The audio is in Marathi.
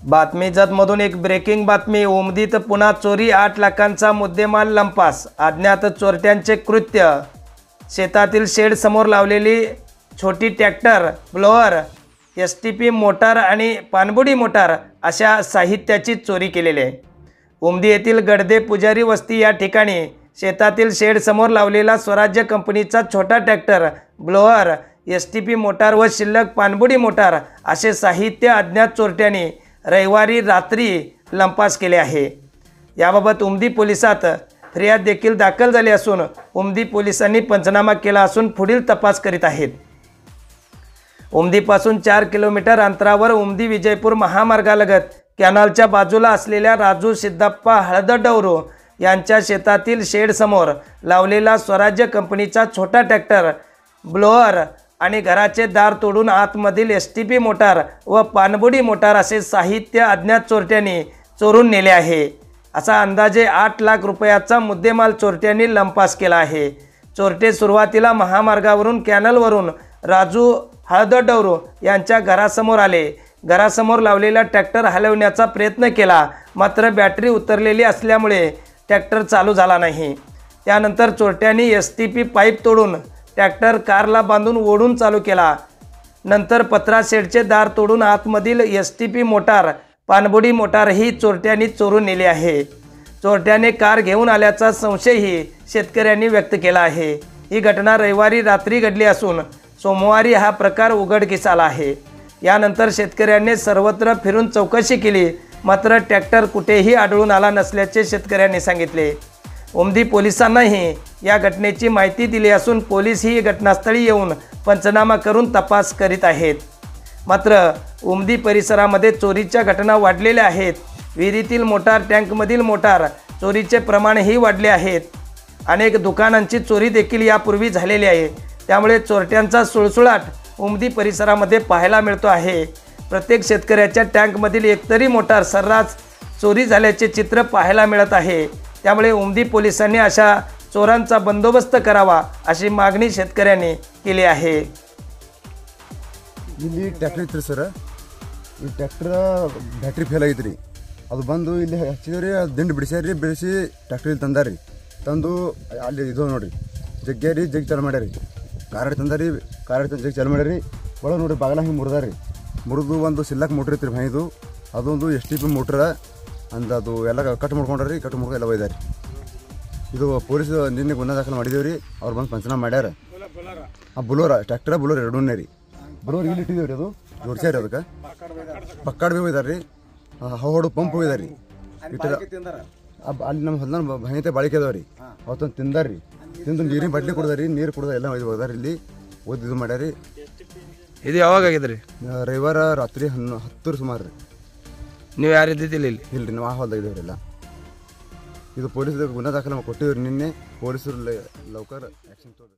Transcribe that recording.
बातमी जतमधून एक ब्रेकिंग बातमी। उमदीत पुन्हा चोरी, 8 लाखांचा मुद्देमाल लंपास। अज्ञात चोरट्यांचे कृत्य। शेतातील शेड समोर लावलेली छोटी ट्रॅक्टर, ब्लोअर, एसटीपी मोटार आणि पाणबुडी मोटार अशा साहित्याची चोरी केलेली आहे। उमदी येथील गडदे पुजारी वस्ती या ठिकाणी शेतातील शेड समोर लावलेला स्वराज्य कंपनीचा छोटा ट्रॅक्टर, ब्लोअर, एसटीपी मोटार व शिल्लक पाणबुडी मोटार असे साहित्य अज्ञात चोरट्यांनी रविवारी रात्री लंपास केले आहे। याबाबत उमदी पोलिसात फिर्याद देखील दाखल झाली असून उमदी पोलिसांनी पंचनामा केला असून पुढील तपास करीत आहेत। उमदीपासून 4 किलोमीटर अंतरावर उमदी विजयपूर महामार्गालगत कॅनलच्या बाजूला असलेल्या राजू सिद्धप्पा हळदडवरू यांच्या शेतातील शेड समोर लावलेला स्वराज्य कंपनीचा छोटा ट्रॅक्टर, ब्लोअर आणि घराचे दार तोडून आतमधील एसटीपी मोटार व पाणबुडी मोटार असे साहित्य अज्ञात चोरट्यांनी चोरून नेले आहे। असा अंदाजे 8 लाख रुपयाचा मुद्देमाल चोरट्यांनी लंपास केला आहे। चोरटे सुरुवातीला महामार्गावरून कॅनलवरून राजू हळदडवरू यांच्या घरासमोर आले। घरासमोर लावलेला ट्रॅक्टर हलवण्याचा प्रयत्न केला, मात्र बॅटरी उतरलेली असल्यामुळे ट्रॅक्टर चालू झाला नाही। त्यानंतर चोरट्यांनी एसटीपी पाईप तोडून ट्रॅक्टर कारला बांधून ओढून चालू केला। नंतर पत्रा शेडचे दार तोडून आतमधील एसटीपी मोटार, पाणबुडी मोटारही चोरट्यांनी चोरून नेली आहे। चोरट्याने कार घेऊन आल्याचा संशयही शेतकऱ्यांनी व्यक्त केला आहे। ही घटना रविवारी रात्री घडली असून सोमवारी हा प्रकार उघडकीस आला आहे। यानंतर शेतकऱ्यांनी सर्वत्र फिरून चौकशी केली, मात्र ट्रॅक्टर कुठेही आढळून आला नसल्याचे शेतकऱ्यांनी सांगितले। उमदी पोलिसांनाही या घटनेची माहिती दिली असून पोलीस ही घटनास्थळी येऊन पंचनामा करून तपास करीत आहेत। मात्र उमदी परिसरामध्ये चोरीच्या घटना वाढलेल्या आहेत। विहिरीतील मोटार, टँकमधील मोटार चोरीचे प्रमाणही वाढले आहेत। अनेक दुकानांची चोरी देखील यापूर्वी झालेली आहे। त्यामुळे चोरट्यांचा सुळसुळाट उमदी परिसरामध्ये पाहायला मिळतो आहे। प्रत्येक शेतकऱ्याच्या टँकमधील एकतरी मोटार सर्रास चोरी झाल्याचे चित्र पाहायला मिळत आहे। त्यामुळे उमदी पोलिसांनी अशा चोरांचा बंदोबस्त करावा अशी मागणी शेतकऱ्यांनी केली आहे। ಇಲ್ಲಿ ಟ್ರ್ಯಾಕ್ಟರ್ ಇತ್ತು ಸರ್, ಈ ಟ್ರ್ಯಾಕ್ಟರ್ ಬ್ಯಾಟ್ರಿ ಫೇಲ್ ಆಗೈತ್ರಿ। ಅದು ಬಂದು ಇಲ್ಲಿ ಹಚ್ಚಿದ್ರಿ, ದಿಂಡು ಬಿಡಿಸ್ಯಾರಿ, ಬಿಡಿಸಿ ಟ್ರ್ಯಾಕ್ಟರ್ ಇಲ್ಲಿ ತಂದಾರಿ। ತಂದು ಅಲ್ಲಿ ಇದು ನೋಡ್ರಿ ಜಗ್ಗ್ಯಾರಿ, ಜಗ್ ಚಾಲು ಮಾಡ್ಯಾರಿ, ಕಾರ್ ತಂದಾರಿ, ಕಾರ್ ಜಗ್ ಚಾಲು ಮಾಡ್ಯಾರಿ। ಒಳಗೆ ನೋಡ್ರಿ ಬಾಗಲ ಹಿಂಗೆ ಮುರಿದಾರಿ, ಮುರಿದು ಒಂದು ಸಿಲ್ಲಕ್ ಮೋಟ್ರ್ ಇತ್ತು ಭಾಯಿದು, ಅದೊಂದು STP ಮೋಟ್ರ ಅಂದ ಅದು ಎಲ್ಲ ಕಟ್ ಮಾಡ್ಕೊಂಡ್ರಿ, ಕಟ್ ಮಾಡ್ಕೊಂಡು ಎಲ್ಲ ಒಯ್ದಾರಿ। ಇದು ಪೊಲೀಸ್ ನಿನ್ನೆ ಗುನ್ನ ದಾಖಲೆ ಮಾಡಿದೇವ್ರಿ, ಅವ್ರು ಬಂದು ಪಂಚನಾಮ ಮಾಡ್ಯಾರ। ಆ ಬುಲೋರ ಟ್ರ್ಯಾಕ್ಟರ್ ಬುಲೋರ್ ಎರಡೂನೇ ರೀ, ಬುಲೋರ್ ಇಲ್ಲಿ ಇಟ್ಟಿದೇವ್ರಿ, ಅದು ಜೋಡ್ಸ್ಯಾರಿ, ಅದಕ್ಕೆ ಪಕ್ಕಾಡ್ ಬಿ ಒಯ್ದಾರ್ರಿ, ಹೊಡು ಪಂಪ್ ಒಯ್ದಾರಿ। ಅಲ್ಲಿ ನಮ್ಮ ಹೊಲ್ದಾನ ಭಯತೆ ಬಾಳಿಕೆ ಅದಾವ್ರಿ, ಅವತ್ತೊಂದು ತಿಂದಾರ್ರಿ, ತಿಂದು ನೀರಿನ ಬಾಟ್ಲಿ ಕುಡ್ದಾರಿ, ನೀರು ಕುಡ್ದ ಎಲ್ಲ ಒಯ್ದಾರಿ, ಇಲ್ಲಿ ಓದಿ ಇದು ಮಾಡ್ಯಾರಿ। ಇದು ಯಾವಾಗ ಆಗಿದ್ರಿ? ರವಿವಾರ ರಾತ್ರಿ 10 ಸುಮಾರು ರೀ। ನೀವು ಯಾರು ಇದ್ದಿದ್ದಿಲ್ಲ ಇಲ್ಲಿ? ಇಲ್ರಿ, ನಾವು ಆ ಹೊಲ್ದಾಗ ಇದ್ದೇವ್ರಿಲ್ಲ। ಇದು ಪೊಲೀಸ್ ಗುನ್ನ ದಾಖಲೆ ಕೊಟ್ಟಿವ್ರಿ ನಿನ್ನೆ, ಪೊಲೀಸರು ಲೌಕರ್ ಆ್ಯಕ್ಷನ್ ತೋರಿ।